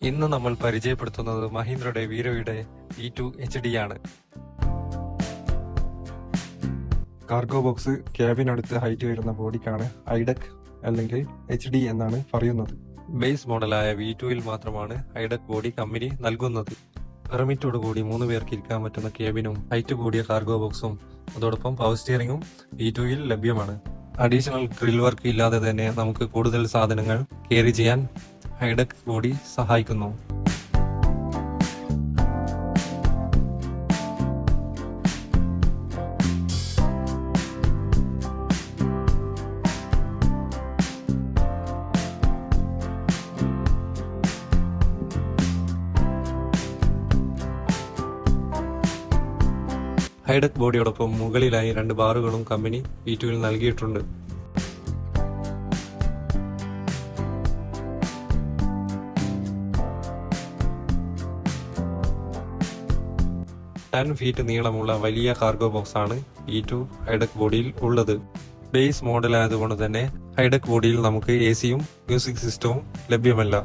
ഇന്ന് നമ്മൾ പരിചയപ്പെടുത്തുന്നത് മഹീന്ദ്രയുടെ വീരോയുടെ V2 HD ആണ്. കാർഗോ ബോക്സ് ക്യാബിനടുത്ത് ഹൈറ്റ് വരുന്ന ബോഡിക്കാണ് ഐഡക് അല്ലെങ്കിൽ HD എന്നാണ് പറയുന്നത്. ബേസ് മോഡലായ V2 മാത്രമാണ് ഐഡക് ബോഡി കമ്പനി നൽകുന്നത്. പെർമിറ്റോടുകൂടി 3 പേർക്ക് ഇരിക്കാൻ പറ്റുന്ന ക്യാബിനും ഹൈറ്റ് കൂടിയ കാർഗോ ബോക്സും അതോടൊപ്പം പവർ സ്റ്റിയറിംഗും V2 ലഭ്യമാണ്. അഡീഷണൽ ഡ്രിൽ വർക്ക് ഇല്ലാതെ തന്നെ നമുക്ക് കൂടുതൽ സാധനങ്ങൾ ക്യാരി ചെയ്യാൻ ഐഡക് ബോഡി സഹായിക്കുന്നു. ഐഡക് ബോഡിയോടൊപ്പം മുകളിലായി 2 ബാറുകളും കമ്പനി V2 നൽകിയിട്ടുണ്ട്. 10 ഫീറ്റ് നീളമുള്ള വലിയ കാർഗോ ബോക്സ് ആണ് V2 ഐഡക് ബോഡിയിൽ ഉള്ളത്. ബേസ് മോഡലായതുകൊണ്ട് തന്നെ ഐഡക് ബോഡിയിൽ നമുക്ക് AC യും മ്യൂസിക് സിസ്റ്റവും ലഭ്യമല്ല.